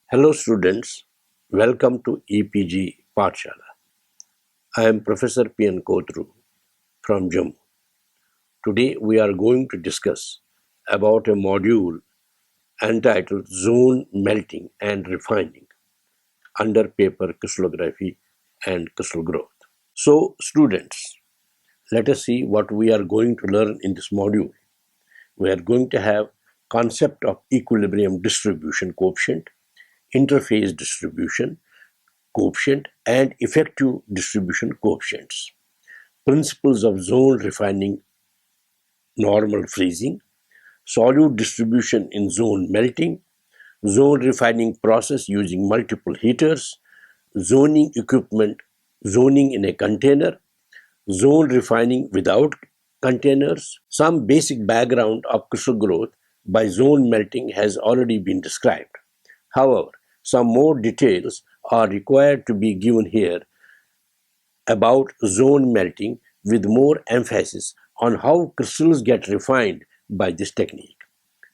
Hello students, welcome to EPG Pathshala. I am Professor P.N. Kotru from Jammu. Today we are going to discuss about a module entitled Zone Melting and Refining under paper Crystallography and Crystal Growth. So students, let us see what we are going to learn in this module. We are going to have concept of equilibrium distribution coefficient, interface distribution coefficient and effective distribution coefficients, principles of zone refining, normal freezing, solute distribution in zone melting, zone refining process using multiple heaters, zoning equipment, zoning in a container, zone refining without containers. Some basic background of crystal growth by zone melting has already been described. However, some more details are required to be given here about zone melting with more emphasis on how crystals get refined by this technique.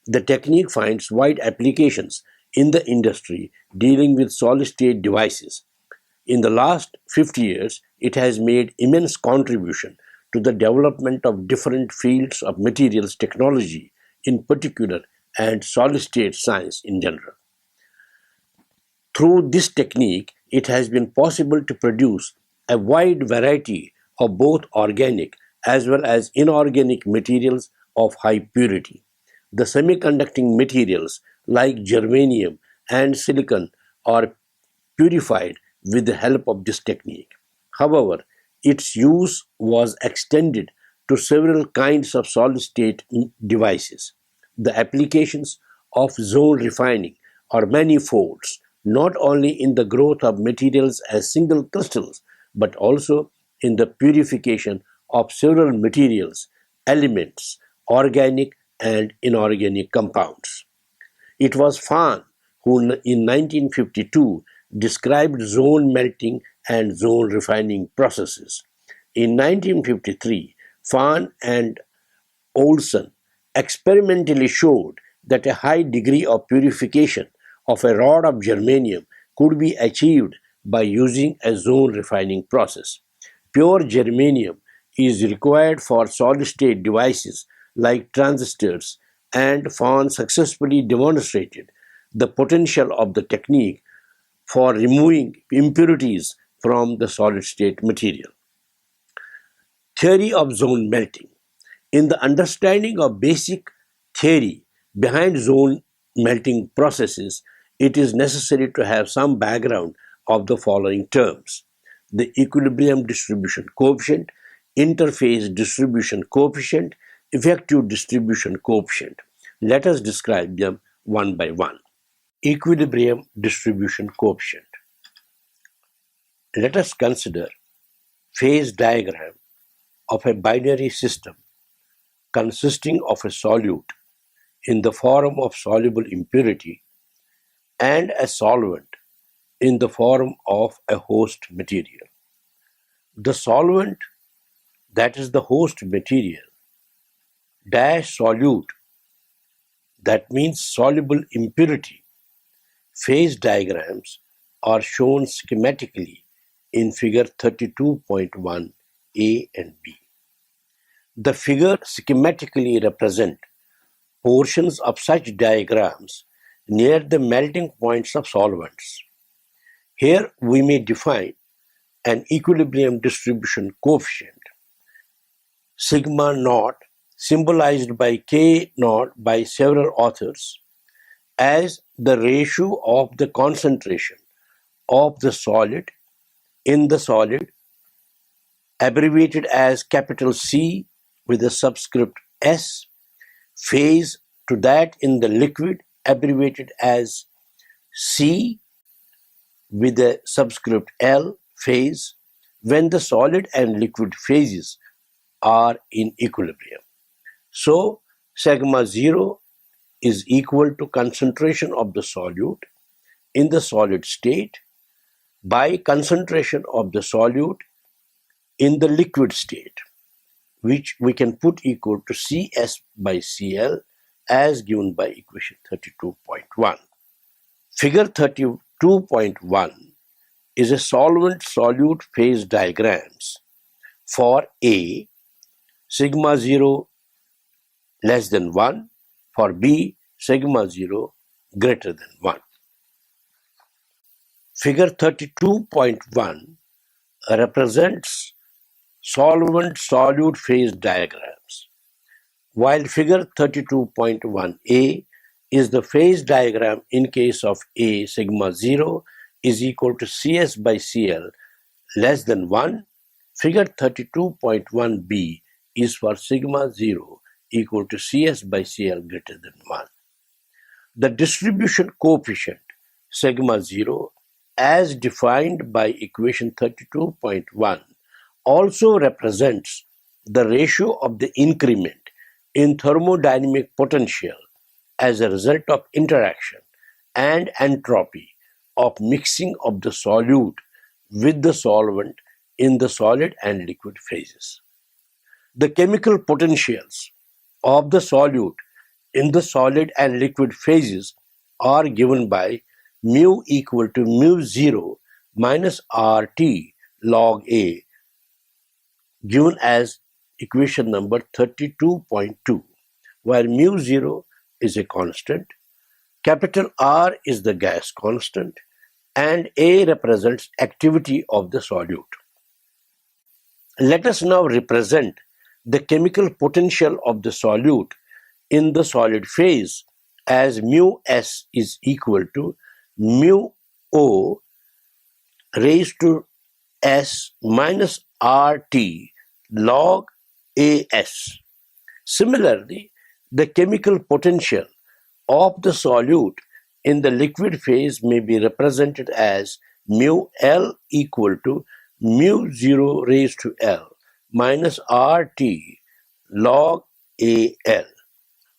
The technique finds wide applications in the industry dealing with solid-state devices. In the last 50 years, it has made immense contribution to the development of different fields of materials technology in particular and solid-state science in general. Through this technique, it has been possible to produce a wide variety of both organic as well as inorganic materials of high purity. The semiconducting materials like germanium and silicon are purified with the help of this technique. However, its use was extended to several kinds of solid-state devices. The applications of zone refining are manifold, not only in the growth of materials as single crystals, but also in the purification of several materials, elements, organic and inorganic compounds. It was Fahn who in 1952 described zone melting and zone refining processes. In 1953, Fahn and Olson experimentally showed that a high degree of purification of a rod of germanium could be achieved by using a zone refining process. Pure germanium is required for solid-state devices like transistors, and Fahn successfully demonstrated the potential of the technique for removing impurities from the solid-state material. Theory of zone melting. In the understanding of basic theory behind zone melting processes, it is necessary to have some background of the following terms: the equilibrium distribution coefficient, interface distribution coefficient, effective distribution coefficient. Let us describe them one by one. Equilibrium distribution coefficient. Let us consider phase diagram of a binary system consisting of a solute in the form of soluble impurity and a solvent in the form of a host material. The solvent, that is the host material, dash solute, that means soluble impurity. Phase diagrams are shown schematically in figure 32.1 A and B. The figure schematically represent portions of such diagrams near the melting points of solvents. Here we may define an equilibrium distribution coefficient, sigma naught, symbolized by K naught by several authors, as the ratio of the concentration of the solid in the solid, abbreviated as capital C with a subscript S, phase to that in the liquid, abbreviated as C with a subscript L, phase, when the solid and liquid phases are in equilibrium. So sigma 0 is equal to concentration of the solute in the solid state by concentration of the solute in the liquid state, which we can put equal to Cs by Cl as given by equation 32.1. Figure 32.1 is a solvent-solute phase diagrams for A, sigma 0 less than 1, for B, sigma 0 greater than 1. Figure 32.1 represents solvent-solute phase diagrams, while figure 32.1a is the phase diagram in case of A sigma 0 is equal to Cs by Cl less than 1. Figure 32.1b is for sigma 0 equal to Cs by Cl greater than 1. The distribution coefficient sigma 0 as defined by equation 32.1 also represents the ratio of the increment in thermodynamic potential as a result of interaction and entropy of mixing of the solute with the solvent in the solid and liquid phases. The chemical potentials of the solute in the solid and liquid phases are given by mu equal to mu 0 minus RT log A, given as equation number 32.2, where mu 0 is a constant, capital R is the gas constant, and A represents activity of the solute. Let us now represent the chemical potential of the solute in the solid phase as mu S is equal to mu O raised to S minus RT log AS. Similarly, the chemical potential of the solute in the liquid phase may be represented as mu L equal to mu 0 raised to L minus RT log AL.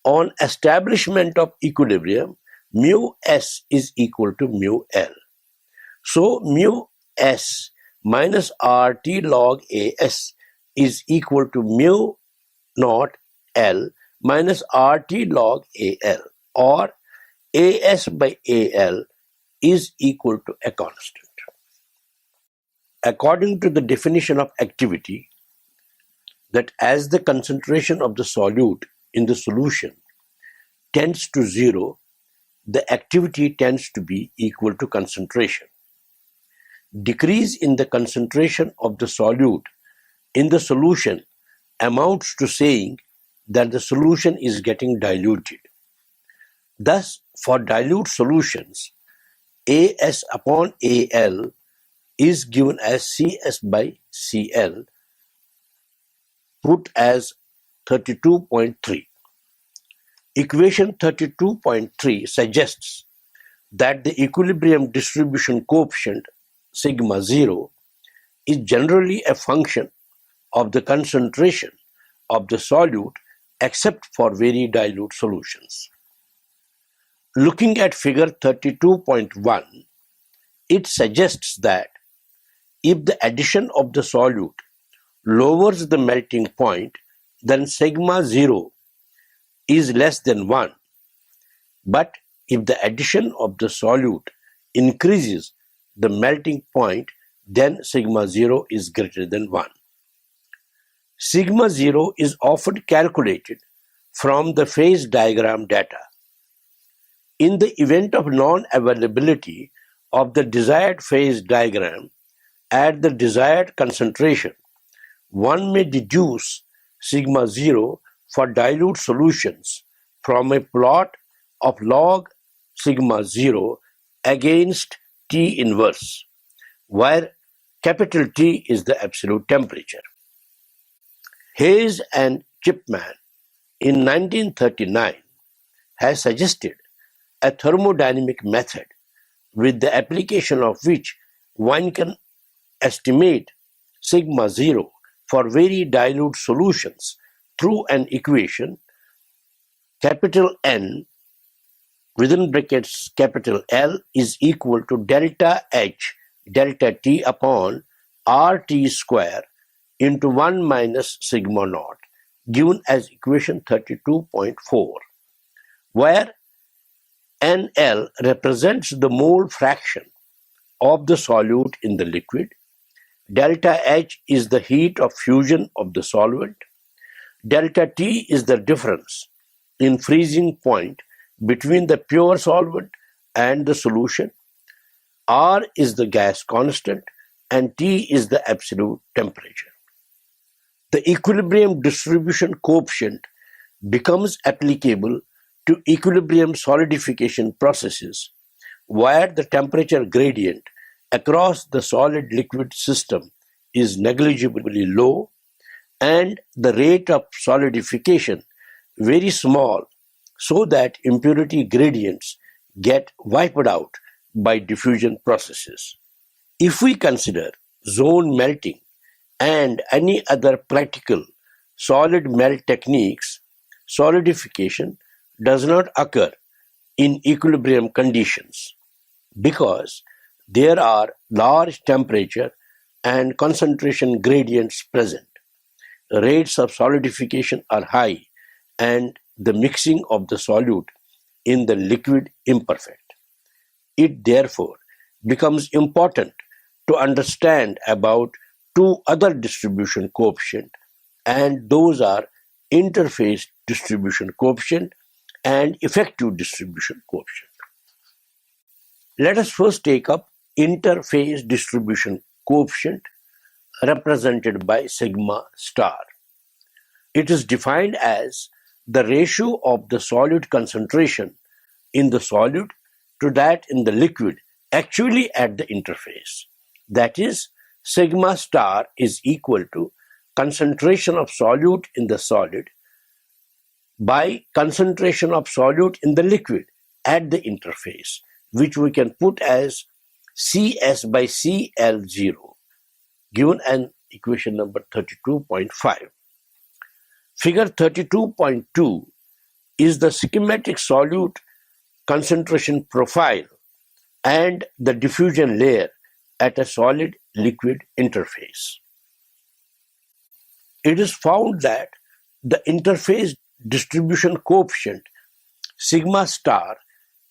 On establishment of equilibrium, mu S is equal to mu L. So mu S minus RT log AS is equal to mu naught L minus RT log AL, or AS by AL is equal to a constant. According to the definition of activity, that as the concentration of the solute in the solution tends to 0, the activity tends to be equal to concentration. Decrease in the concentration of the solute in the solution amounts to saying that the solution is getting diluted. Thus, for dilute solutions, AS upon AL is given as CS by CL, put as 32.3. Equation 32.3 suggests that the equilibrium distribution coefficient sigma 0 is generally a function of the concentration of the solute except for very dilute solutions. Looking at figure 32.1, it suggests that if the addition of the solute lowers the melting point, then sigma 0 is less than 1. But if the addition of the solute increases the melting point, then sigma 0 is greater than 1. Sigma 0 is often calculated from the phase diagram data. In the event of non-availability of the desired phase diagram at the desired concentration, one may deduce sigma 0 for dilute solutions from a plot of log sigma 0 against T inverse, where capital T is the absolute temperature. Hayes and Chipman in 1939 has suggested a thermodynamic method with the application of which one can estimate sigma 0 for very dilute solutions through an equation capital N within brackets capital L is equal to delta H delta T upon RT square into 1 minus sigma naught, given as equation 32.4, where NL represents the mole fraction of the solute in the liquid. Delta H is the heat of fusion of the solvent. Delta T is the difference in freezing point between the pure solvent and the solution. R is the gas constant and T is the absolute temperature. The equilibrium distribution coefficient becomes applicable to equilibrium solidification processes where the temperature gradient across the solid-liquid system is negligibly low and the rate of solidification very small, so that impurity gradients get wiped out by diffusion processes. If we consider zone melting and any other practical solid melt techniques, solidification does not occur in equilibrium conditions because there are large temperature and concentration gradients present. Rates of solidification are high and the mixing of the solute in the liquid imperfect. It therefore becomes important to understand about two other distribution coefficient, and those are interface distribution coefficient and effective distribution coefficient. Let us first take up interface distribution coefficient represented by sigma star. It is defined as the ratio of the solute concentration in the solute to that in the liquid actually at the interface. That is, sigma star is equal to concentration of solute in the solid by concentration of solute in the liquid at the interface, which we can put as Cs by Cl0, given an equation number 32.5. Figure 32.2 is the schematic solute concentration profile and the diffusion layer at a solid-liquid interface. It is found that the interface distribution coefficient sigma star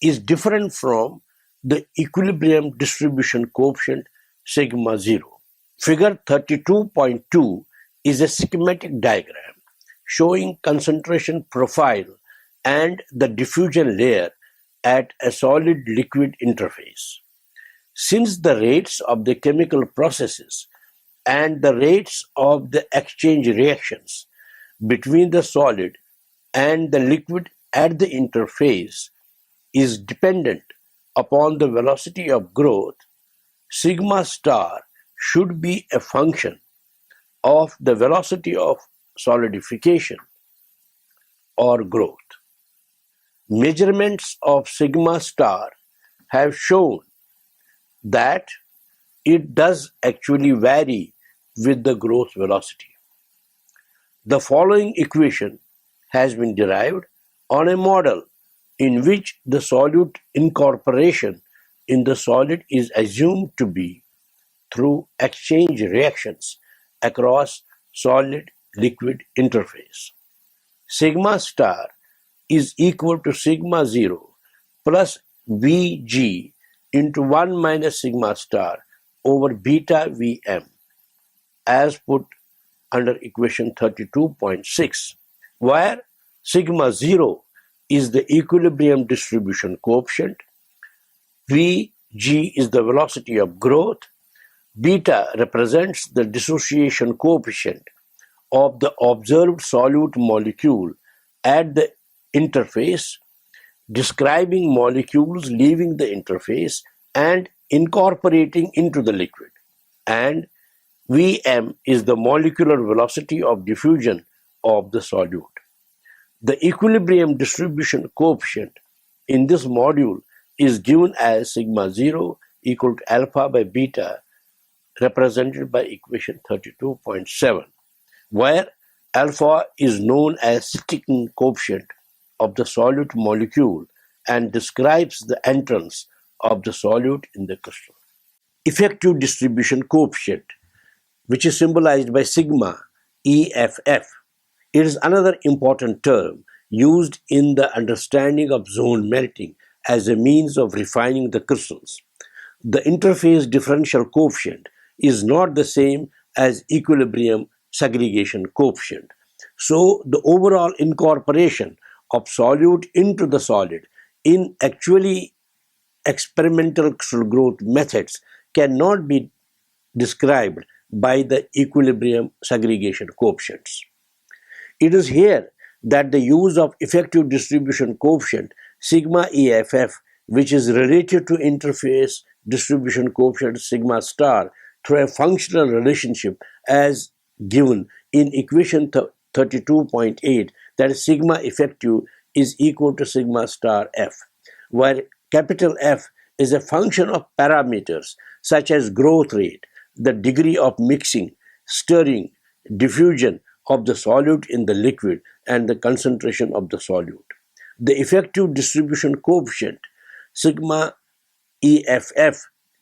is different from the equilibrium distribution coefficient sigma 0. Figure 32.2 is a schematic diagram showing concentration profile and the diffusion layer at a solid-liquid interface. Since the rates of the chemical processes and the rates of the exchange reactions between the solid and the liquid at the interface is dependent upon the velocity of growth, sigma star should be a function of the velocity of solidification or growth. Measurements of sigma star have shown that it does actually vary with the growth velocity. The following equation has been derived on a model in which the solute incorporation in the solid is assumed to be through exchange reactions across solid-liquid interface. Sigma star is equal to sigma 0 plus Vg into 1 minus sigma star over beta Vm as put under equation 32.6, where sigma 0 is the equilibrium distribution coefficient, Vg is the velocity of growth, beta represents the dissociation coefficient of the observed solute molecule at the interface, describing molecules leaving the interface and incorporating into the liquid, and Vm is the molecular velocity of diffusion of the solute. The equilibrium distribution coefficient in this module is given as sigma 0 equal to alpha by beta, represented by equation 32.7, where alpha is known as sticking coefficient of the solute molecule and describes the entrance of the solute in the crystal. Effective distribution coefficient, which is symbolized by sigma EFF. It is another important term used in the understanding of zone melting as a means of refining the crystals. The interface differential coefficient is not the same as equilibrium segregation coefficient. So the overall incorporation of solute into the solid in actually experimental crystal growth methods cannot be described by the equilibrium segregation coefficients. It is here that the use of effective distribution coefficient sigma EFF, which is related to interface distribution coefficient sigma star through a functional relationship as given in equation 32.8, that is sigma effective is equal to sigma star F, where capital F is a function of parameters such as growth rate, the degree of mixing, stirring, diffusion of the solute in the liquid, and the concentration of the solute. The effective distribution coefficient, sigma EFF,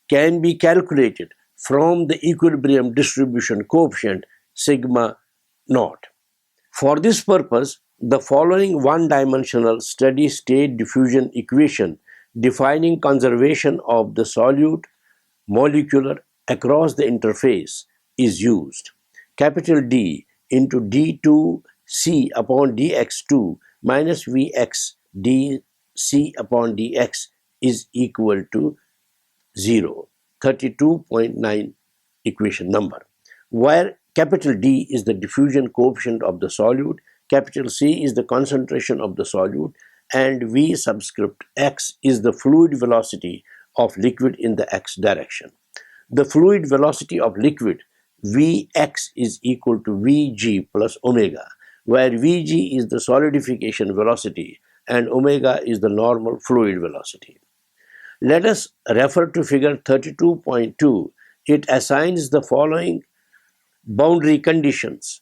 can be calculated from the equilibrium distribution coefficient, sigma naught. For this purpose, the following one-dimensional steady-state diffusion equation defining conservation of the solute molecular across the interface is used. Capital D into d2c upon dx2 minus vx dc upon dx is equal to 0, 32.9 equation number, where capital D is the diffusion coefficient of the solute, capital C is the concentration of the solute, and V subscript x is the fluid velocity of liquid in the x direction. The fluid velocity of liquid Vx is equal to Vg plus omega, where Vg is the solidification velocity and omega is the normal fluid velocity. Let us refer to figure 32.2. It assigns the following boundary conditions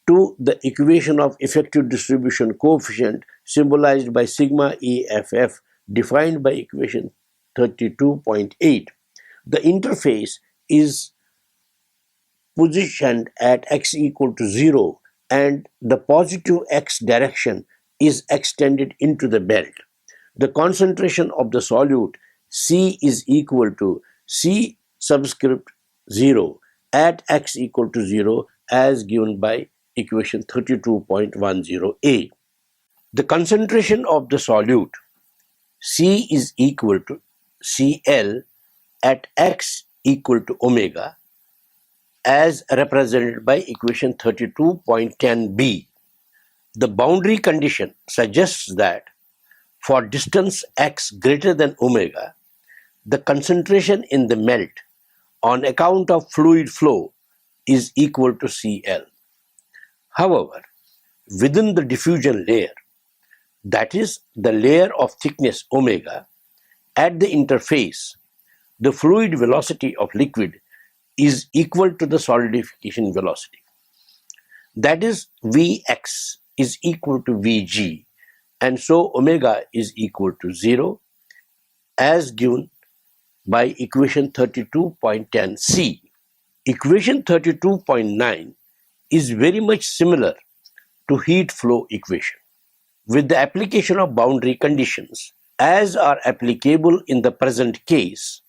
to the equation of effective distribution coefficient symbolized by sigma EFF defined by equation 32.8. The interface is positioned at x equal to 0 and the positive x direction is extended into the belt. The concentration of the solute C is equal to C subscript 0 at x equal to 0 as given by equation 32.10a. The concentration of the solute C is equal to Cl at x equal to omega as represented by equation 32.10b. The boundary condition suggests that for distance x greater than omega, the concentration in the melt on account of fluid flow is equal to Cl. However, within the diffusion layer, that is the layer of thickness omega, at the interface, the fluid velocity of liquid is equal to the solidification velocity. That is, Vx is equal to Vg, and so omega is equal to 0 as given by equation 32.10c. Equation 32.9 is very much similar to heat flow equation, with the application of boundary conditions as are applicable in the present case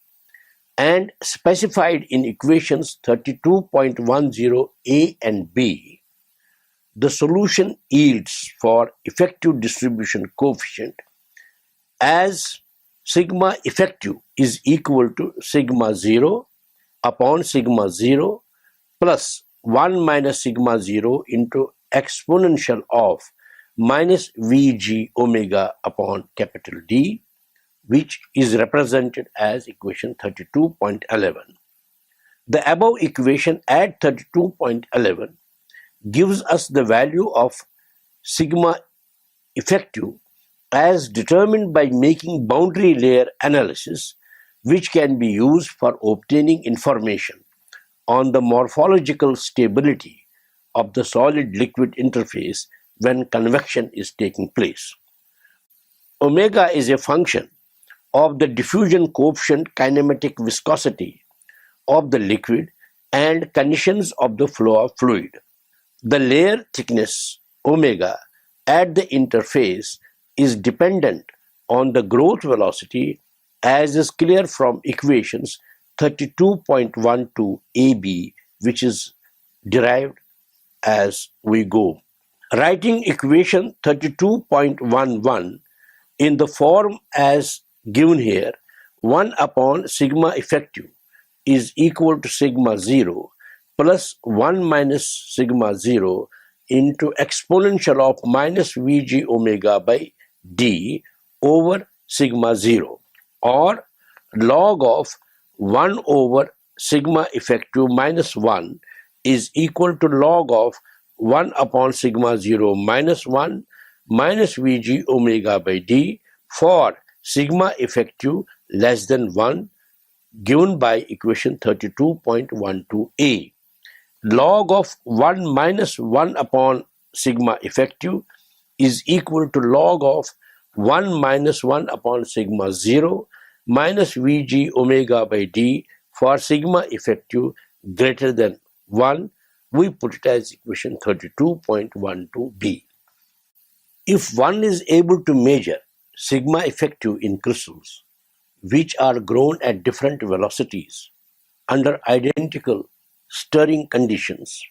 and specified in equations 32.10a and b. The solution yields for effective distribution coefficient as sigma effective is equal to sigma 0 upon sigma 0 plus 1 minus sigma 0 into exponential of minus Vg omega upon capital D, which is represented as equation 32.11. The above equation at 32.11 gives us the value of sigma effective as determined by making boundary layer analysis, which can be used for obtaining information on the morphological stability of the solid-liquid interface when convection is taking place. Omega is a function of the diffusion coefficient kinematic viscosity of the liquid and conditions of the flow of fluid. The layer thickness omega at the interface is dependent on the growth velocity, as is clear from equations 32.12 AB, which is derived as we go. Writing equation 32.11 in the form as given here, 1 upon sigma effective is equal to sigma 0 plus 1 minus sigma 0 into exponential of minus Vg omega by d over sigma 0, or log of 1 over sigma effective minus 1 is equal to log of 1 upon sigma 0 minus 1 minus Vg omega by d for sigma effective less than 1, given by equation 32.12a. Log of 1 minus 1 upon sigma effective is equal to log of 1 minus 1 upon sigma 0 minus Vg omega by d for sigma effective greater than 1. We put it as equation 32.12b. If one is able to measure sigma effective in crystals, which are grown at different velocities under identical stirring conditions,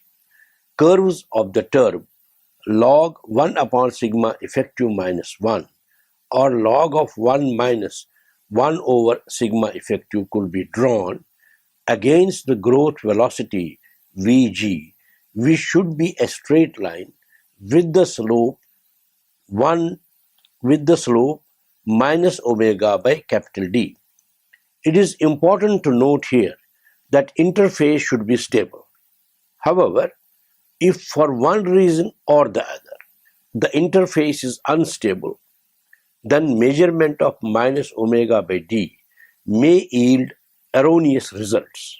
curves of the term log 1 upon sigma effective minus 1 or log of 1 minus 1 over sigma effective could be drawn against the growth velocity Vg, which should be a straight line with the slope 1 with the slope minus omega by capital D. It is important to note here that interface should be stable. However, if for one reason or the other the interface is unstable, then measurement of minus omega by d may yield erroneous results.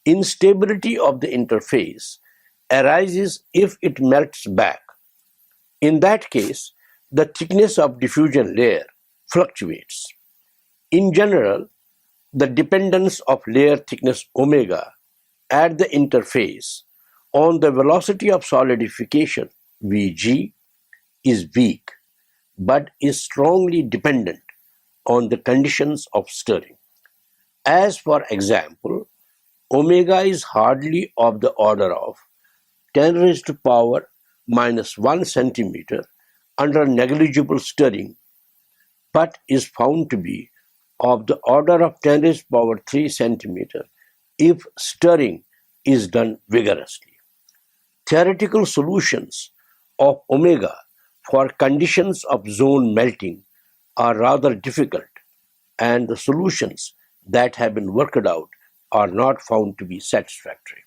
Instability of the interface arises if it melts back. In that case, the thickness of diffusion layer fluctuates. In general, the dependence of layer thickness omega at the interface on the velocity of solidification Vg is weak, but is strongly dependent on the conditions of stirring. As for example, omega is hardly of the order of 10 raised to power minus 1 centimeter under negligible stirring, but is found to be of the order of 10 raised to power 3 centimeter if stirring is done vigorously. Theoretical solutions of omega for conditions of zone melting are rather difficult, and the solutions that have been worked out are not found to be satisfactory.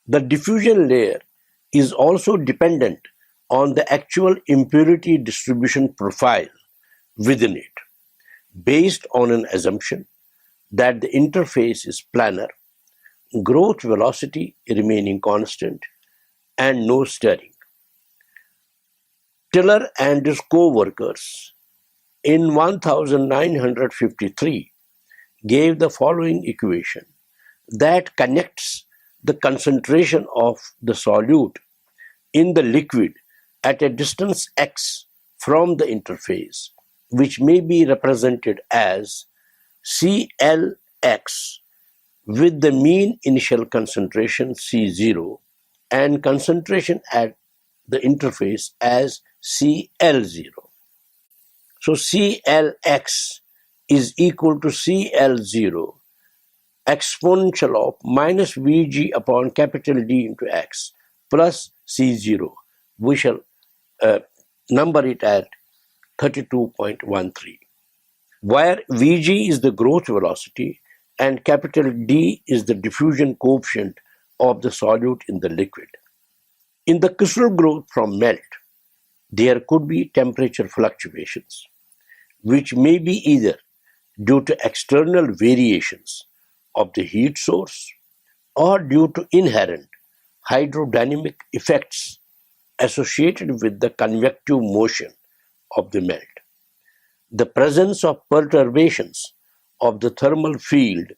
The diffusion layer is also dependent on the actual impurity distribution profile within it, based on an assumption that the interface is planar, growth velocity remaining constant, and no stirring. Tiller and his co-workers in 1953 gave the following equation that connects the concentration of the solute in the liquid at a distance x from the interface, which may be represented as CLX with the mean initial concentration C0 and concentration at the interface as CL0. So CLX is equal to CL0 exponential of minus Vg upon capital D into X plus C0. We shall number it at 32.13, where Vg is the growth velocity and capital D is the diffusion coefficient of the solute in the liquid. In the crystal growth from melt, there could be temperature fluctuations, which may be either due to external variations of the heat source or due to inherent hydrodynamic effects associated with the convective motion of the melt. The presence of perturbations of the thermal field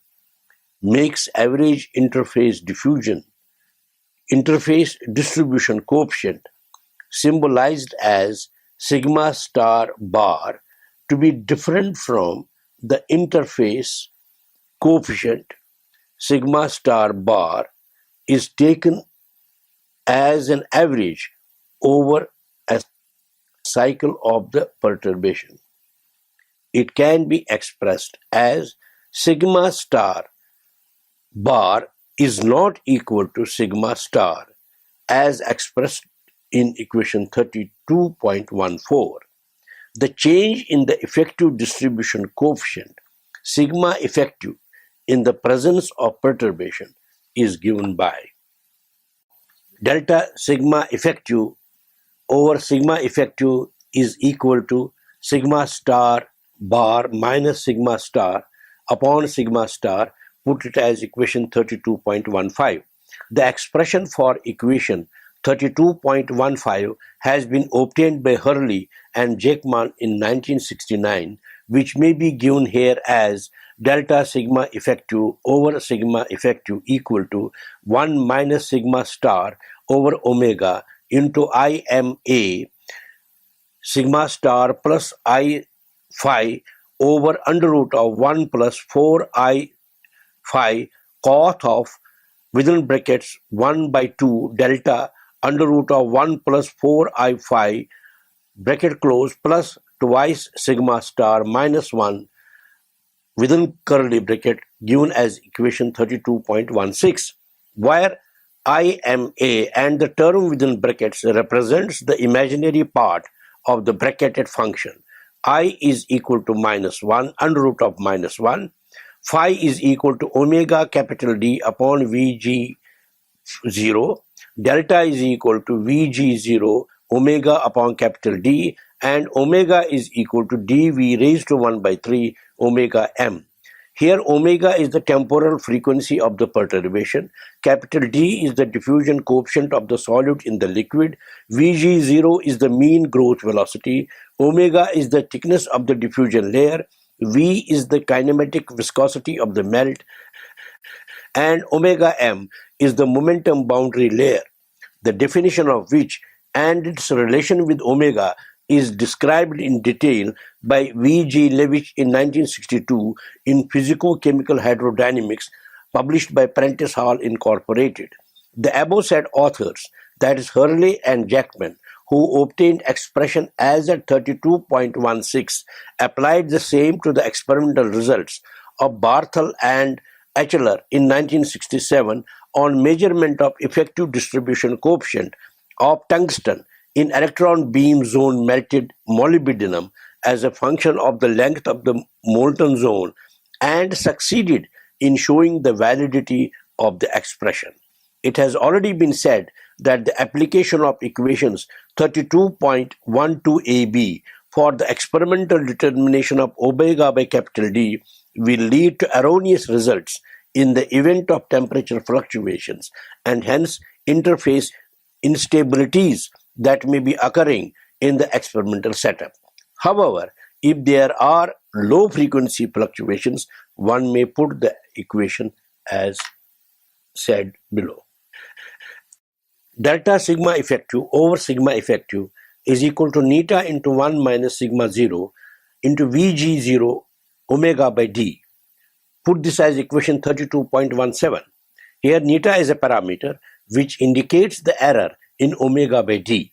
makes average interface distribution coefficient, symbolized as sigma star bar, to be different from the interface coefficient sigma star bar is taken as an average over a cycle of the perturbation. It can be expressed as sigma star bar is not equal to sigma star as expressed in equation 32.14. The change in the effective distribution coefficient sigma effective in the presence of perturbation is given by delta sigma effective over sigma effective is equal to sigma star bar minus sigma star upon sigma star, put it as equation 32.15. The expression for equation 32.15 has been obtained by Hurley and Jackman in 1969, which may be given here as delta sigma effective over sigma effective equal to 1 minus sigma star over omega into IMA sigma star plus I phi over under root of 1 plus 4 I phi cos of within brackets 1 by 2 delta under root of 1 plus 4 I phi bracket close plus twice sigma star minus 1 within curly bracket given as equation 32.16, where IMA and the term within brackets represents the imaginary part of the bracketed function. I is equal to minus 1 under root of minus 1. Phi is equal to omega capital D upon Vg0. Delta is equal to Vg0 omega upon capital D, and omega is equal to dV raised to 1 by 3 omega m. Here omega is the temporal frequency of the perturbation, capital D is the diffusion coefficient of the solute in the liquid, Vg0 is the mean growth velocity, omega is the thickness of the diffusion layer, V is the kinematic viscosity of the melt, and omega m is the momentum boundary layer, the definition of which and its relation with omega is described in detail by V.G. Levitch in 1962 in Physico-Chemical Hydrodynamics, published by Prentice Hall Incorporated. The above said authors, that is Hurley and Jackman, who obtained expression as at 32.16, applied the same to the experimental results of Barthel and Achler in 1967 on measurement of effective distribution coefficient of tungsten in electron beam zone melted molybdenum as a function of the length of the molten zone, and succeeded in showing the validity of the expression. It has already been said that the application of equations 32.12ab for the experimental determination of omega by capital D will lead to erroneous results in the event of temperature fluctuations and hence interface instabilities that may be occurring in the experimental setup. However, if there are low frequency fluctuations, one may put the equation as said below. Delta sigma effective over sigma effective is equal to neta into 1 minus sigma 0 into Vg0 omega by D. Put this as equation 32.17. Here neta is a parameter which indicates the error in omega by D.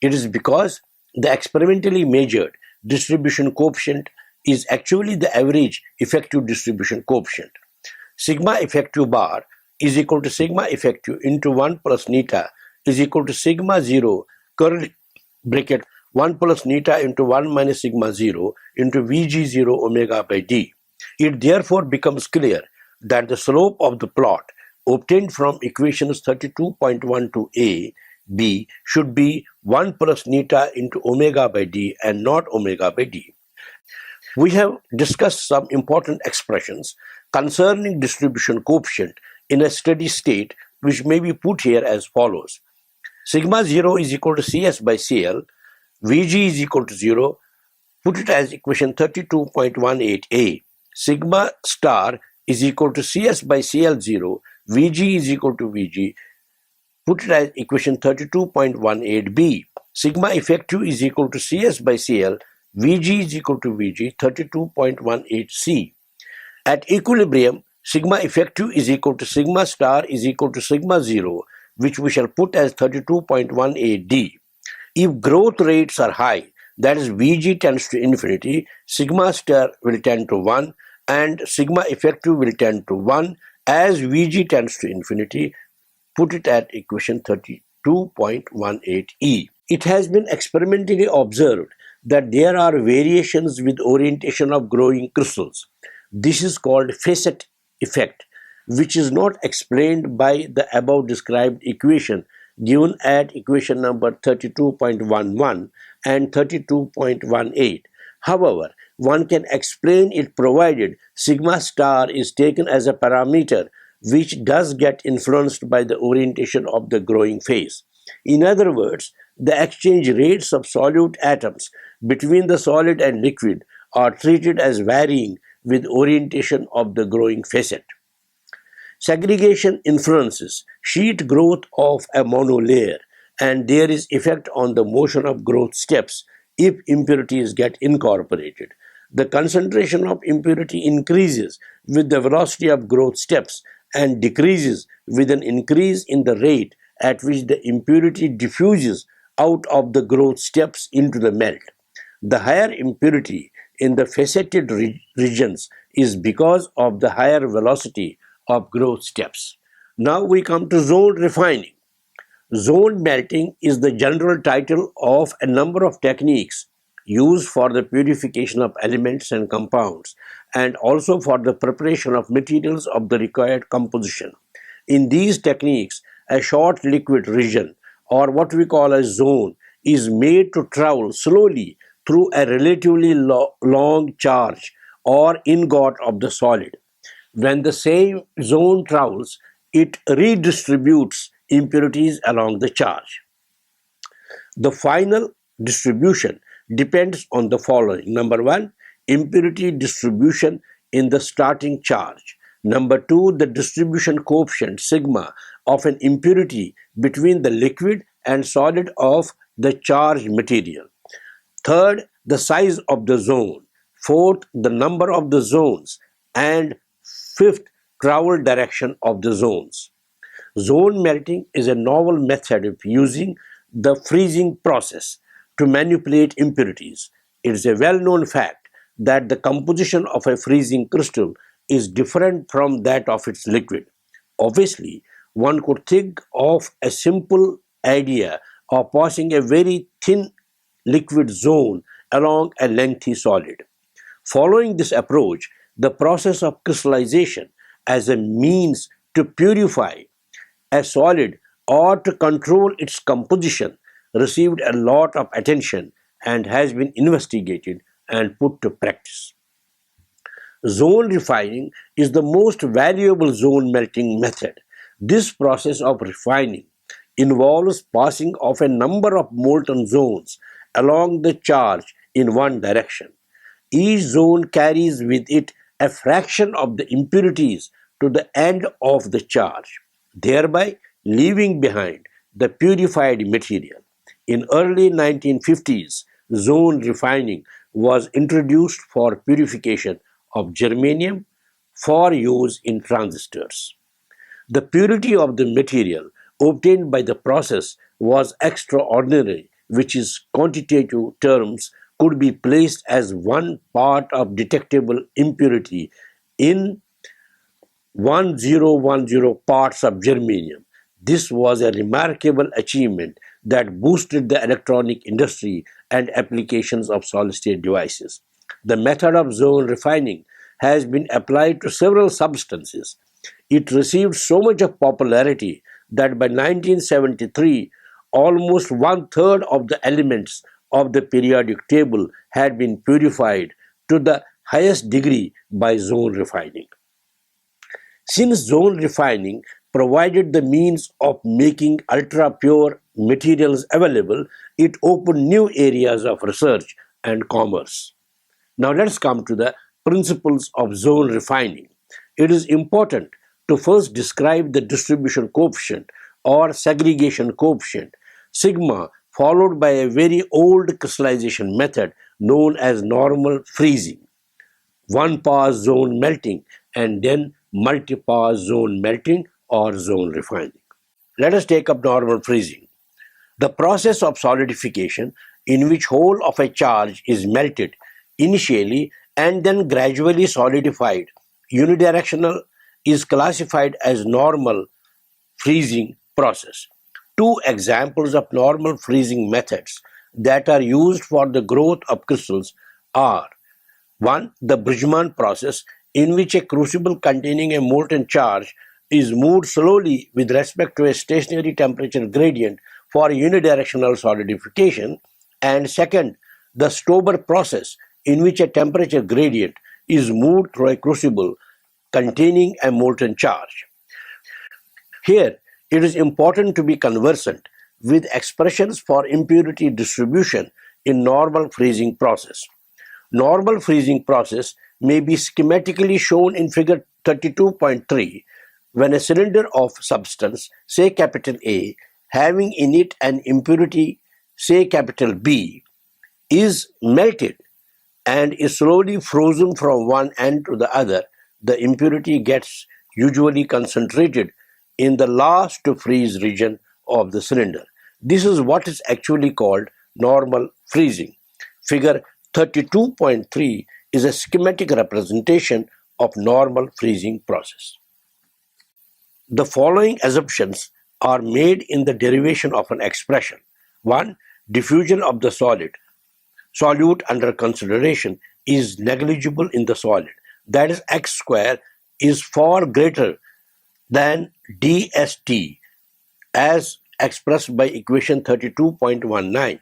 It is because the experimentally measured distribution coefficient is actually the average effective distribution coefficient. Sigma effective bar is equal to sigma effective into 1 plus neta is equal to sigma 0 curly bracket 1 plus neta into 1 minus sigma 0 into Vg0 omega by D. It therefore becomes clear that the slope of the plot obtained from equations 32.12a B should be 1 plus neta into omega by D and not omega by D. We have discussed some important expressions concerning distribution coefficient in a steady state, which may be put here as follows. Sigma 0 is equal to Cs by Cl, Vg is equal to 0, put it as equation 32.18a. Sigma star is equal to Cs by Cl0, Vg is equal to Vg, put it as equation 32.18b. Sigma effective is equal to Cs by Cl, Vg is equal to Vg 32.18 C. At equilibrium, sigma effective is equal to sigma star is equal to sigma 0, which we shall put as 32.18 D. If growth rates are high, that is Vg tends to infinity, sigma star will tend to 1 and sigma effective will tend to 1. As Vg tends to infinity, put it at equation 32.18e. It has been experimentally observed that there are variations with orientation of growing crystals. This is called facet effect, which is not explained by the above described equation given at equation number 32.11 and 32.18. However, one can explain it provided sigma star is taken as a parameter which does get influenced by the orientation of the growing phase. In other words, the exchange rates of solute atoms between the solid and liquid are treated as varying with orientation of the growing facet. Segregation influences sheet growth of a monolayer, and there is effect on the motion of growth steps if impurities get incorporated. The concentration of impurity increases with the velocity of growth steps and decreases with an increase in the rate at which the impurity diffuses out of the growth steps into the melt. The higher impurity in the faceted regions is because of the higher velocity of growth steps. Now we come to zone refining. Zone melting is the general title of a number of techniques used for the purification of elements and compounds and also for the preparation of materials of the required composition. In these techniques, a short liquid region or what we call a zone is made to travel slowly through a relatively long charge or ingot of the solid. When the same zone travels, it redistributes impurities along the charge. The final distribution depends on the following. Number one, impurity distribution in the starting charge. Number two, the distribution coefficient sigma of an impurity between the liquid and solid of the charged material. Third, the size of the zone. Fourth, the number of the zones. And fifth, travel direction of the zones. Zone melting is a novel method of using the freezing process to manipulate impurities. It is a well-known fact that the composition of a freezing crystal is different from that of its liquid. Obviously, one could think of a simple idea of passing a very thin liquid zone along a lengthy solid. Following this approach, the process of crystallization as a means to purify a solid or to control its composition received a lot of attention and has been investigated and put to practice. Zone refining is the most valuable zone melting method. This process of refining involves passing of a number of molten zones along the charge in one direction. Each zone carries with it a fraction of the impurities to the end of the charge, thereby leaving behind the purified material. In early 1950s, zone refining was introduced for purification of germanium for use in transistors. The purity of the material obtained by the process was extraordinary, which is quantitative terms could be placed as 1 part of detectable impurity in 1010 parts of germanium. This was a remarkable achievement that boosted the electronic industry and applications of solid-state devices. The method of zone refining has been applied to several substances. It received so much of popularity that by 1973, almost 1/3 of the elements of the periodic table had been purified to the highest degree by zone refining. Since zone refining provided the means of making ultra-pure materials available, it opened new areas of research and commerce. Now let's come to the principles of zone refining. It is important to first describe the distribution coefficient or segregation coefficient, sigma, followed by a very old crystallization method known as normal freezing, one pass zone melting, and then multi-pass zone melting or zone refining. Let us take up normal freezing. The process of solidification in which whole of a charge is melted initially and then gradually solidified unidirectional is classified as normal freezing process. Two examples of normal freezing methods that are used for the growth of crystals are: one, the Bridgman process, in which a crucible containing a molten charge is moved slowly with respect to a stationary temperature gradient for unidirectional solidification, and second, the Stober process, in which a temperature gradient is moved through a crucible containing a molten charge. Here, it is important to be conversant with expressions for impurity distribution in normal freezing process. Normal freezing process may be schematically shown in figure 32.3 when a cylinder of substance, say capital A, having in it an impurity, say capital B, is melted and is slowly frozen from one end to the other. The impurity gets usually concentrated in the last to freeze region of the cylinder. This is what is actually called normal freezing. Figure 32.3 is a schematic representation of normal freezing process. The following assumptions are made in the derivation of an expression. 1. Diffusion of the solute under consideration is negligible in the solid. That is, x square is far greater than dSt as expressed by equation 32.19,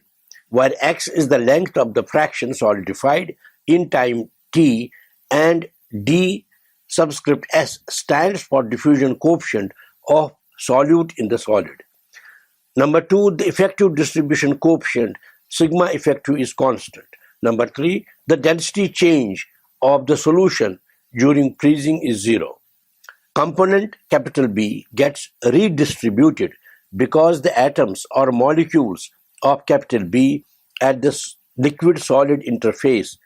where x is the length of the fraction solidified in time t and d subscript s stands for diffusion coefficient of solute in the solid. Number 2, the effective distribution coefficient sigma effective is constant. Number 3, the density change of the solution during freezing is 0. Component capital B gets redistributed because the atoms or molecules of capital B at the liquid-solid interface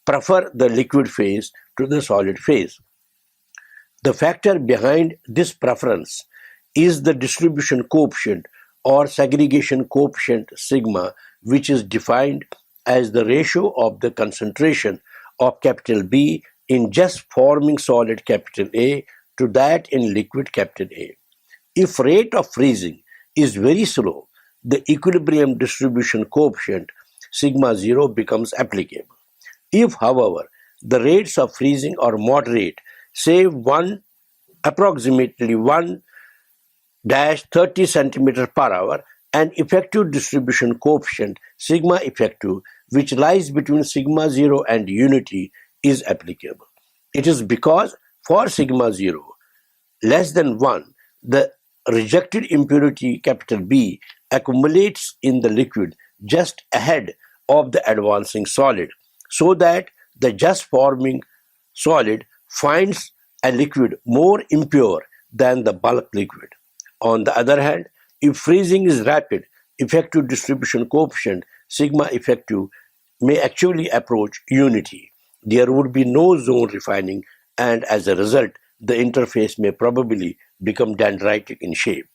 prefer the liquid phase to the solid phase. The factor behind this preference is the distribution coefficient or segregation coefficient sigma, which is defined as the ratio of the concentration of capital B in just forming solid capital A to that in liquid capital A. If rate of freezing is very slow, the equilibrium distribution coefficient sigma 0 becomes applicable. If, however, the rates of freezing are moderate, say approximately 1-30 cm per hour, an effective distribution coefficient sigma effective, which lies between sigma 0 and unity, is applicable. It is because for sigma 0 less than 1, the rejected impurity capital B accumulates in the liquid just ahead of the advancing solid, so that the just forming solid finds a liquid more impure than the bulk liquid. On the other hand, if freezing is rapid, effective distribution coefficient sigma effective may actually approach unity. There would be no zone refining, and as a result, the interface may probably become dendritic in shape.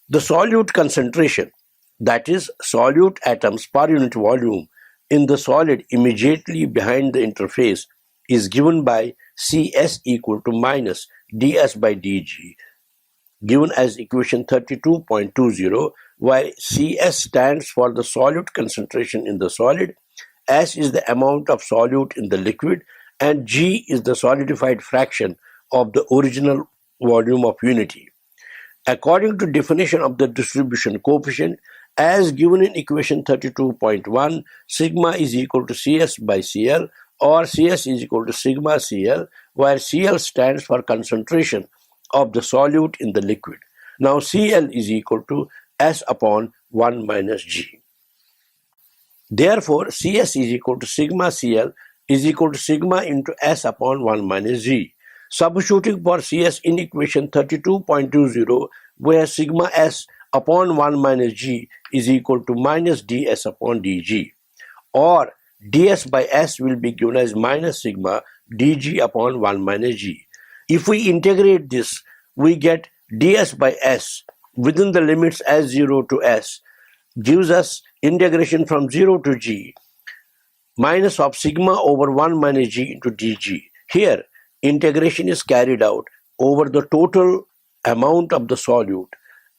The solute concentration, that is, solute atoms per unit volume in the solid immediately behind the interface, is given by Cs equal to minus ds by dg, given as equation 32.20, where Cs stands for the solute concentration in the solid, S is the amount of solute in the liquid, and G is the solidified fraction of the original volume of unity. According to definition of the distribution coefficient, as given in equation 32.1, sigma is equal to Cs by Cl, or Cs is equal to sigma Cl, where Cl stands for concentration of the solute in the liquid. Now Cl is equal to S upon 1 minus G. Therefore, Cs is equal to sigma Cl is equal to sigma into S upon 1 minus G. Substituting for Cs in equation 32.20, where sigma S upon 1 minus G is equal to minus ds upon dg, or ds by s will be given as minus sigma dg upon 1 minus g. If we integrate this, we get ds by s within the limits s0 to s gives us integration from 0 to g minus of sigma over 1 minus g into dg. Here, integration is carried out over the total amount of the solute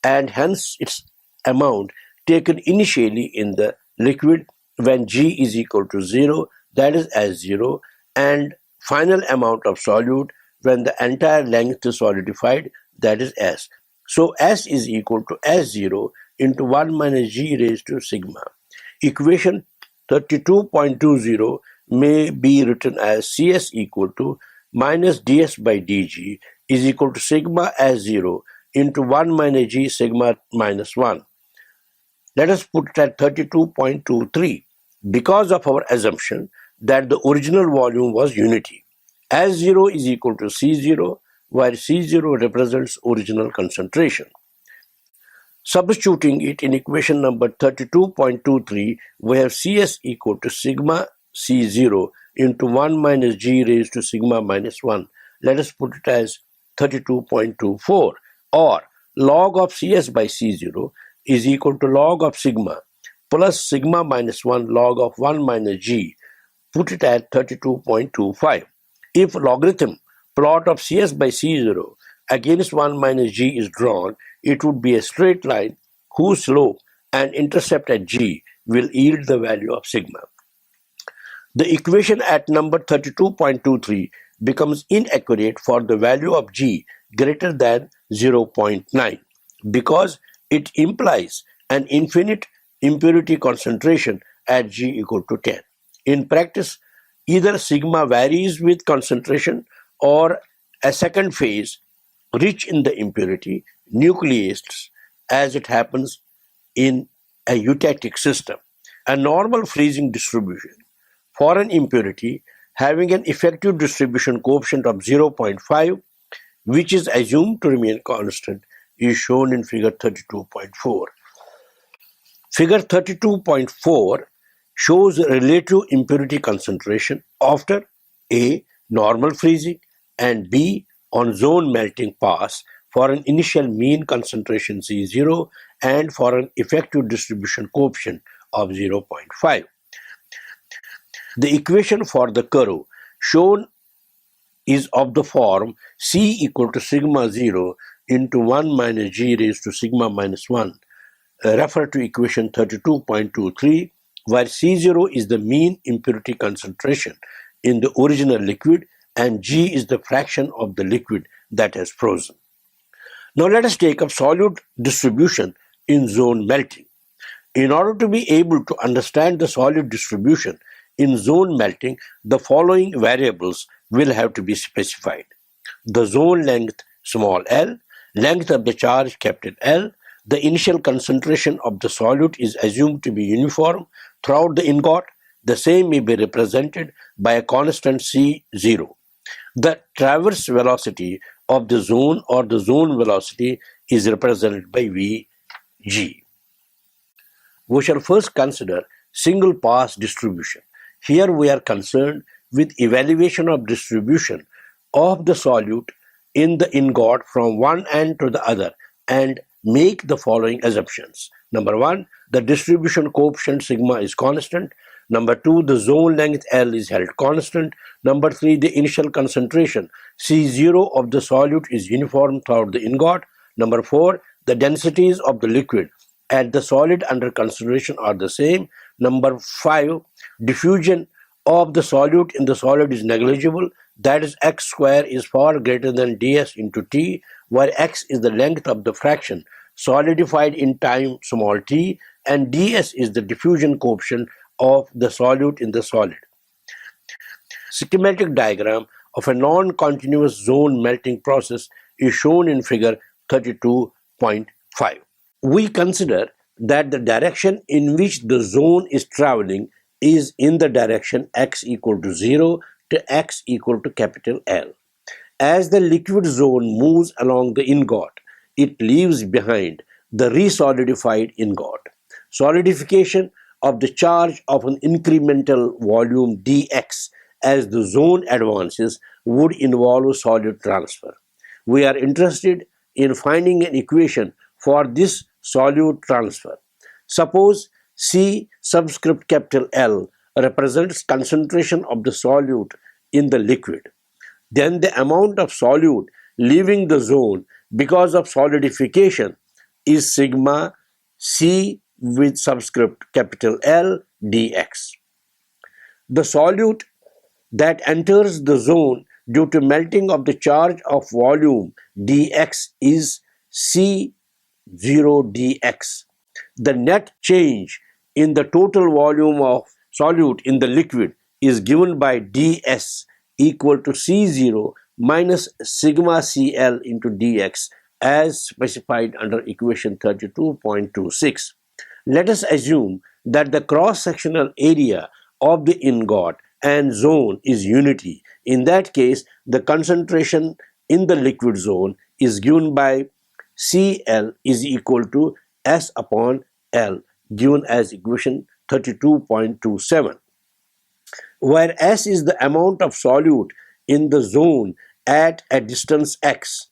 and hence its amount taken initially in the liquid when g is equal to 0, that is S0, and final amount of solute when the entire length is solidified, that is S. So S is equal to S0 into 1 minus g raised to sigma. Equation 32.20 may be written as Cs equal to minus ds by dg is equal to sigma S0 into 1 minus g sigma minus 1. Let us put it at 32.23 because of our assumption that the original volume was unity. S0 is equal to C0 where C0 represents original concentration. Substituting it in equation number 32.23, we have Cs equal to sigma C0 into 1 minus g raised to sigma minus 1. Let us put it as 32.24 or log of Cs by C0 is equal to log of sigma plus sigma minus 1 log of 1 minus g. Put it at 32.25. If logarithm plot of Cs by C0 against 1 minus g is drawn, it would be a straight line whose slope and intercept at g will yield the value of sigma. The equation at number 32.23 becomes inaccurate for the value of g greater than 0.9 because it implies an infinite impurity concentration at g equal to 10. In practice, either sigma varies with concentration or a second phase rich in the impurity nucleates as it happens in a eutectic system. A normal freezing distribution for an impurity having an effective distribution coefficient of 0.5, which is assumed to remain constant, is shown in figure 32.4. Figure 32.4 shows relative impurity concentration after A. normal freezing and B. on zone melting pass for an initial mean concentration C0 and for an effective distribution coefficient of 0.5. The equation for the curve shown is of the form C equal to sigma 0 into 1 minus g raised to sigma minus 1. Refer to equation 32.23 where C0 is the mean impurity concentration in the original liquid and g is the fraction of the liquid that has frozen. Now let us take up solute distribution in zone melting. In order to be able to understand the solute distribution in zone melting, the following variables will have to be specified. The zone length small l, length of the charge capital L, the initial concentration of the solute is assumed to be uniform throughout the ingot. The same may be represented by a constant C0. The traverse velocity of the zone or the zone velocity is represented by Vg. We shall first consider single pass distribution. Here we are concerned with evaluation of distribution of the solute in the ingot from one end to the other and make the following assumptions. Number 1, the distribution coefficient sigma is constant. Number 2, the zone length L is held constant. Number 3, the initial concentration C0 of the solute is uniform throughout the ingot. Number 4, the densities of the liquid and the solid under consideration are the same. Number 5, diffusion of the solute in the solid is negligible. That is, x square is far greater than ds into t, where x is the length of the fraction solidified in time small t, and ds is the diffusion coefficient of the solute in the solid. Schematic diagram of a non-continuous zone melting process is shown in figure 32.5. We consider that the direction in which the zone is traveling is in the direction x equal to 0 to x equal to capital L. As the liquid zone moves along the ingot, it leaves behind the resolidified ingot. Solidification of the charge of an incremental volume dx as the zone advances would involve solute transfer. We are interested in finding an equation for this solute transfer. Suppose C subscript capital L represents concentration of the solute in the liquid. Then the amount of solute leaving the zone because of solidification is sigma C with subscript capital L dx. The solute that enters the zone due to melting of the charge of volume dx is C0 dx. The net change in the total volume of solute in the liquid is given by ds equal to C0 minus sigma Cl into dx as specified under equation 32.26. Let us assume that the cross-sectional area of the ingot and zone is unity. In that case, the concentration in the liquid zone is given by Cl is equal to S upon L, given as equation 32.27, where S is the amount of solute in the zone at a distance x.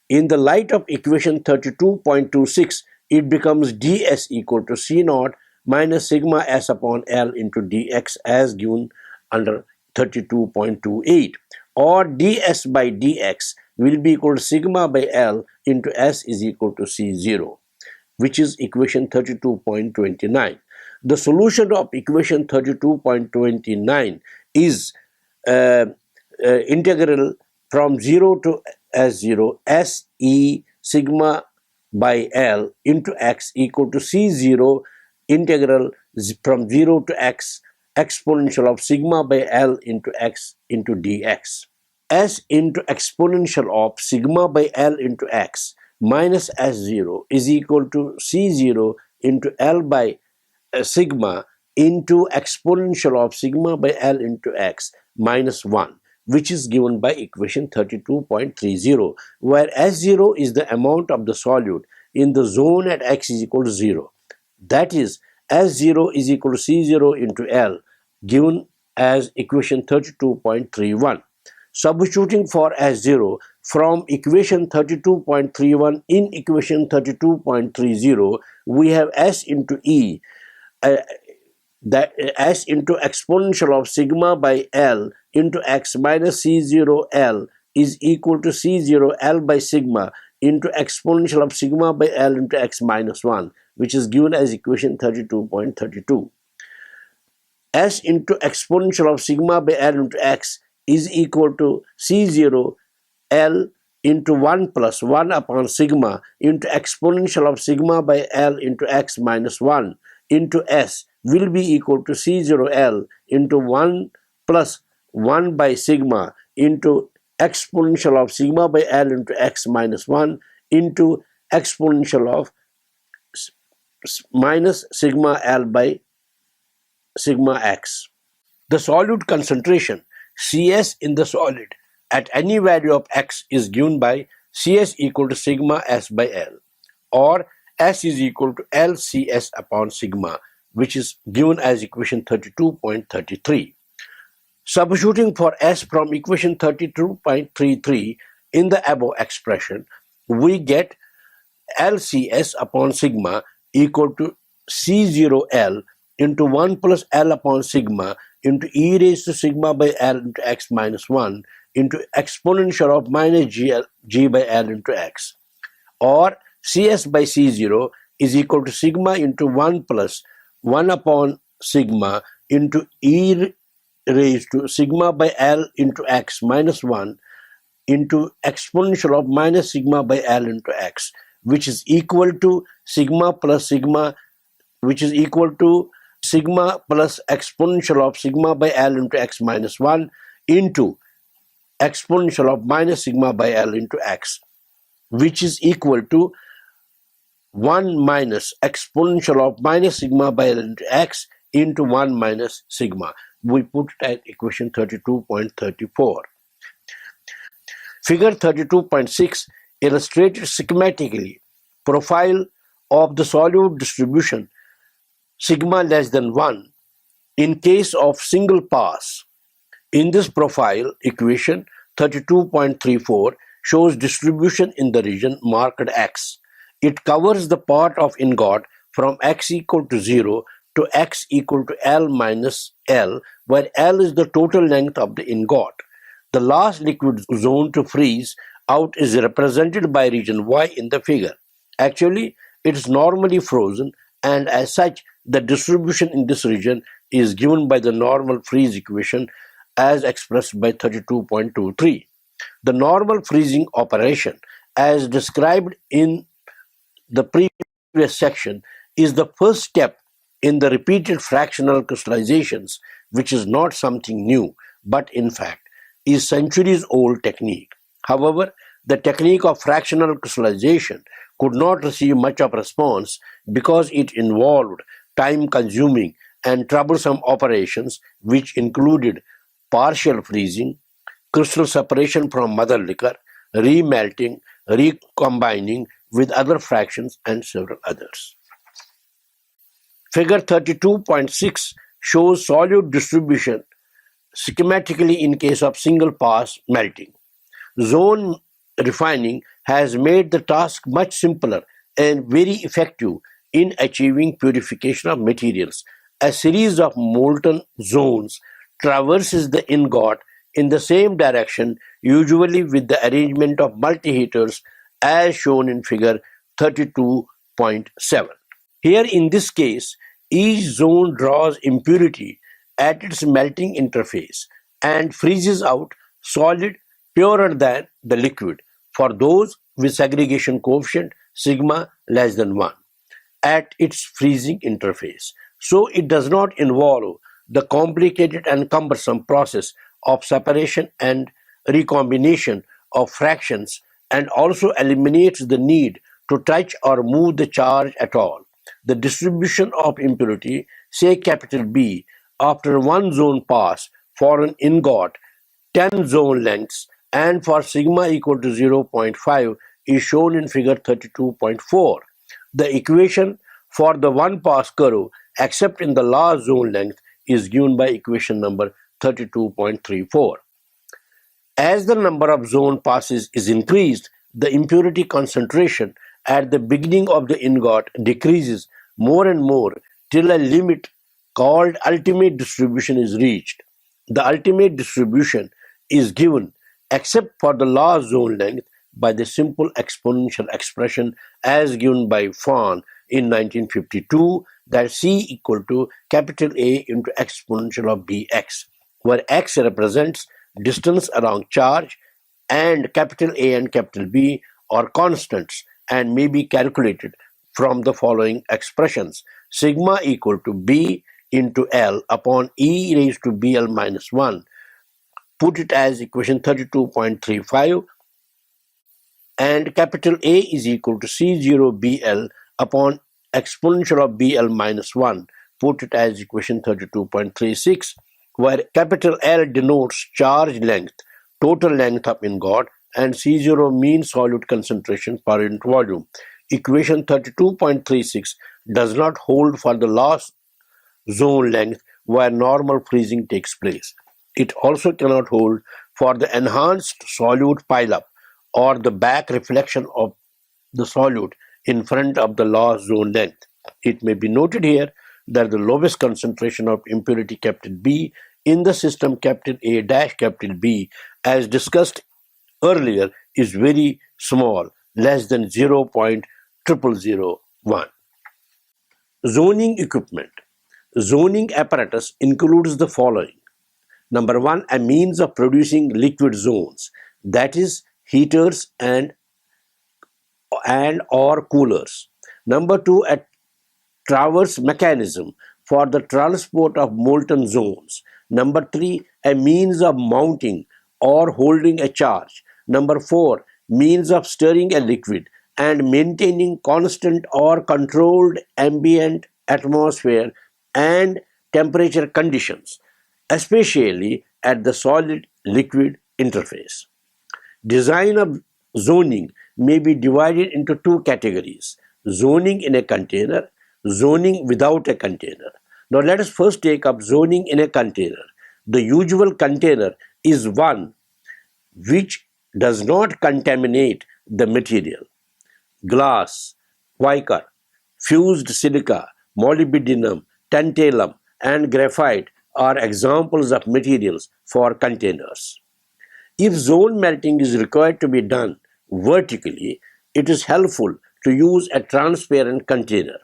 In the light of equation 32.26, it becomes ds equal to C0 minus sigma S upon L into dx as given under 32.28, or ds by dx will be equal to sigma by L into S is equal to C0, which is equation 32.29. The solution of equation 32.29 is integral from 0 to S0 S E sigma by L into x equal to C0 integral from 0 to x exponential of sigma by L into x into dx. S into exponential of sigma by L into x minus S0 is equal to C0 into L by sigma into exponential of sigma by L into x minus 1, which is given by equation 32.30, where S0 is the amount of the solute in the zone at x is equal to 0. That is, S0 is equal to C0 into L, given as equation 32.31. Substituting for S0 from equation 32.31 in equation 32.30, we have S into E, that S into exponential of sigma by L into x minus C0 L is equal to C0 L by sigma into exponential of sigma by L into x minus 1, which is given as equation 32.32. S into exponential of sigma by L into x is equal to C0 L into 1 plus 1 upon sigma into exponential of sigma by L into x minus 1 into S will be equal to C0 L into 1 plus 1 by sigma into exponential of sigma by L into x minus 1 into exponential of minus sigma L by sigma x. The solute concentration Cs in the solid at any value of x is given by Cs equal to sigma S by L, or S is equal to LCS upon sigma, which is given as equation 32.33. Substituting for S from equation 32.33 in the above expression, we get LCS upon sigma equal to C0L into 1 plus L upon sigma into e raised to sigma by L into x minus 1 into exponential of minus g by L into x, or Cs by C0 is equal to sigma into 1 plus 1 upon sigma into e raised to sigma by L into x minus 1 into exponential of minus sigma by L into x, which is equal to sigma plus sigma, which is equal to sigma plus exponential of sigma by L into x minus 1 into exponential of minus sigma by L into x, which is equal to 1 minus exponential of minus sigma by L into x into 1 minus sigma. We put it at equation 32.34. Figure 32.6 illustrated schematically profile of the solute distribution sigma less than 1 in case of single pass. In this profile, equation 32.34 shows distribution in the region marked X. It covers the part of ingot from X equal to 0 to X equal to L minus L, where L is the total length of the ingot. The last liquid zone to freeze out is represented by region Y in the figure. Actually, it is normally frozen, and as such, the distribution in this region is given by the normal freeze equation as expressed by 32.23. The normal freezing operation, as described in the previous section, is the first step in the repeated fractional crystallizations, which is not something new, but in fact is centuries-old technique. However, the technique of fractional crystallization could not receive much of response because it involved time-consuming and troublesome operations which included partial freezing, crystal separation from mother liquor, remelting, recombining with other fractions, and several others. Figure 32.6 shows solute distribution schematically in case of single pass melting. Zone refining has made the task much simpler and very effective in achieving purification of materials. A series of molten zones traverses the ingot in the same direction, usually with the arrangement of multi-heaters as shown in figure 32.7. Here in this case, each zone draws impurity at its melting interface and freezes out solid purer than the liquid for those with segregation coefficient sigma less than 1 at its freezing interface. So it does not involve the complicated and cumbersome process of separation and recombination of fractions, and also eliminates the need to touch or move the charge at all. The distribution of impurity, say capital B, after one zone pass for an ingot 10 zone lengths and for sigma equal to 0.5 is shown in figure 32.4. The equation for the one pass curve except in the last zone length is given by equation number 32.34. As the number of zone passes is increased, the impurity concentration at the beginning of the ingot decreases more and more till a limit called ultimate distribution is reached. The ultimate distribution is given, except for the last zone length, by the simple exponential expression as given by Fahn in 1952, that C equal to capital A into exponential of Bx, where x represents distance along charge and capital A and capital B are constants and may be calculated from the following expressions: sigma equal to B into L upon E raised to BL minus 1, put it as equation 32.35, and capital A is equal to C0BL upon exponential of BL minus 1, put it as equation 32.36, where capital L denotes charge length, total length of ingot, and C0 mean solute concentration per unit volume. Equation 32.36 does not hold for the last zone length where normal freezing takes place. It also cannot hold for the enhanced solute pileup or the back reflection of the solute in front of the last zone length. It may be noted here that the lowest concentration of impurity capital B in the system capital A dash capital B, as discussed earlier, is very small, less than 0.0001. Zoning equipment. Zoning apparatus includes the following. Number one, a means of producing liquid zones, that is, heaters and or coolers. Number two, a traverse mechanism for the transport of molten zones. Number three, a means of mounting or holding a charge. Number four, means of stirring a liquid and maintaining constant or controlled ambient atmosphere and temperature conditions, especially at the solid-liquid interface. Design of zoning may be divided into two categories: zoning in a container, zoning without a container. Now let us first take up zoning in a container. The usual container is one which does not contaminate the material. Glass, wicker, fused silica, molybdenum, tantalum, and graphite are examples of materials for containers. If zone melting is required to be done vertically, it is helpful to use a transparent container.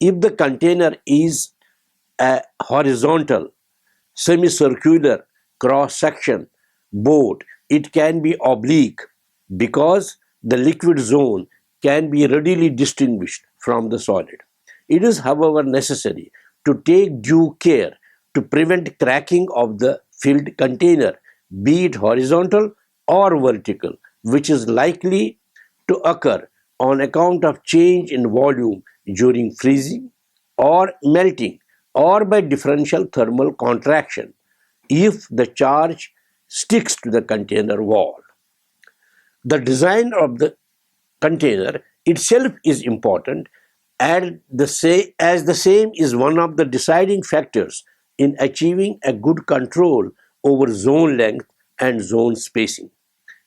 If the container is a horizontal, semicircular cross section board, it can be oblique because the liquid zone can be readily distinguished from the solid. It is, however, necessary to take due care to prevent cracking of the filled container, be it horizontal or vertical, which is likely to occur on account of change in volume during freezing or melting or by differential thermal contraction if the charge sticks to the container wall. The design of the container itself is important as the same is one of the deciding factors in achieving a good control over zone length and zone spacing.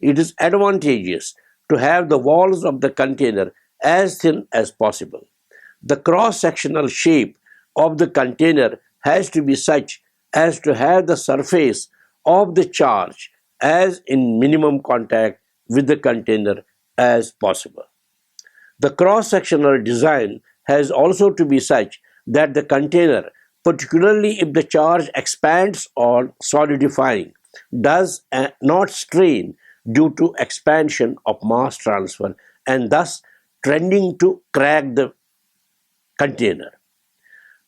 It is advantageous to have the walls of the container as thin as possible. The cross-sectional shape of the container has to be such as to have the surface of the charge as in minimum contact with the container as possible. The cross-sectional design has also to be such that the container, particularly if the charge expands or solidifying, does not strain due to expansion of mass transfer and thus trending to crack the container.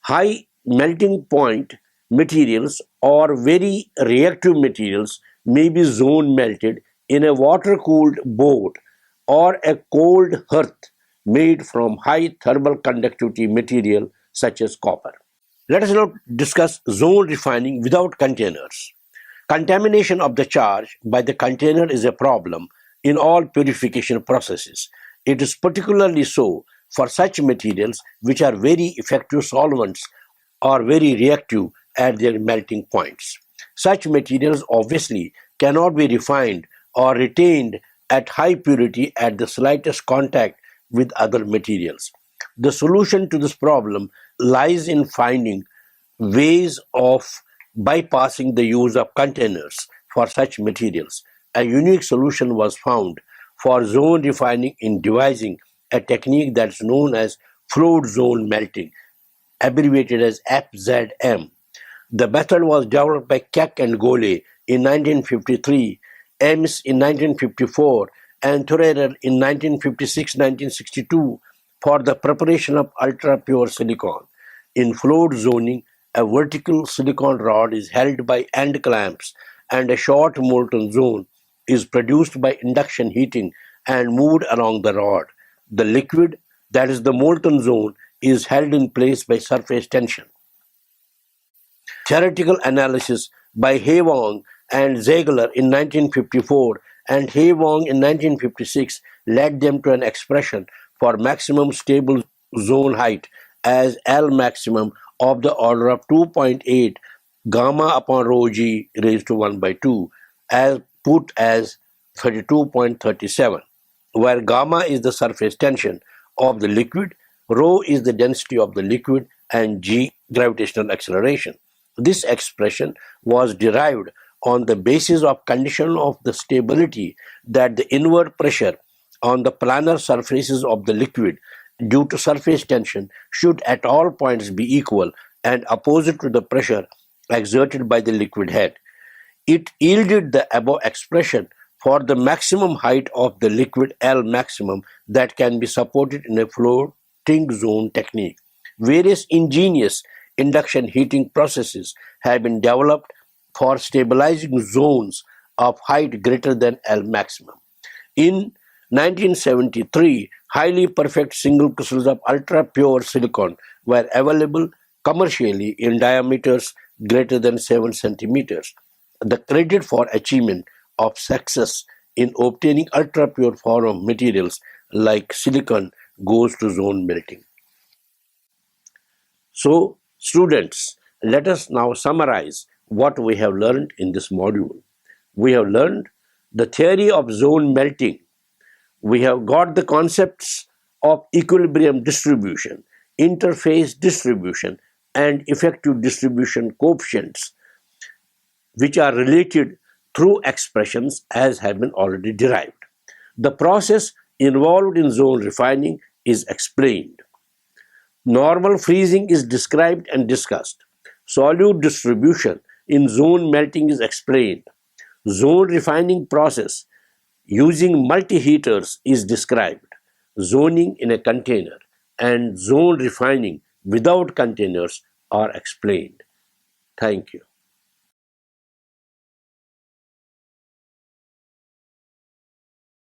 High melting point materials or very reactive materials may be zone melted in a water-cooled board or a cold hearth made from high thermal conductivity material such as copper. Let us now discuss zone refining without containers. Contamination of the charge by the container is a problem in all purification processes. It is particularly so for such materials which are very effective solvents or very reactive at their melting points. Such materials obviously cannot be refined or retained at high purity at the slightest contact with other materials. The solution to this problem lies in finding ways of bypassing the use of containers for such materials. A unique solution was found for zone refining in devising a technique that's known as fluid zone melting, abbreviated as FZM. The method was developed by Keck and Gole in 1953, Ames in 1954, and Thurer in 1956-1962 for the preparation of ultra-pure silicon. In fluid zoning, a vertical silicon rod is held by end clamps and a short molten zone is produced by induction heating and moved along the rod. The liquid, that is the molten zone, is held in place by surface tension. Theoretical analysis by Haywong and Ziegler in 1954 and Haywong in 1956 led them to an expression for maximum stable zone height as L maximum of the order of 2.8 gamma upon rho g raised to 1 by 2 as put as 32.37, where gamma is the surface tension of the liquid, rho is the density of the liquid, and g gravitational acceleration. This expression was derived on the basis of condition of the stability that the inward pressure on the planar surfaces of the liquid due to surface tension should at all points be equal and opposite to the pressure exerted by the liquid head. It yielded the above expression for the maximum height of the liquid L maximum that can be supported in a floating zone technique. Various ingenious induction heating processes have been developed for stabilizing zones of height greater than L maximum. In 1973, highly perfect single crystals of ultra-pure silicon were available commercially in diameters greater than 7 centimeters. The credit for achievement of success in obtaining ultra-pure form of materials like silicon goes to zone melting. So, students, let us now summarize what we have learned in this module. We have learned the theory of zone melting. We have got the concepts of equilibrium distribution, interface distribution, and effective distribution coefficients, which are related through expressions as have been already derived. The process involved in zone refining is explained. Normal freezing is described and discussed. Solute distribution in zone melting is explained. Zone refining process using multi-heaters is described. Zoning in a container and zone refining without containers are explained. Thank you.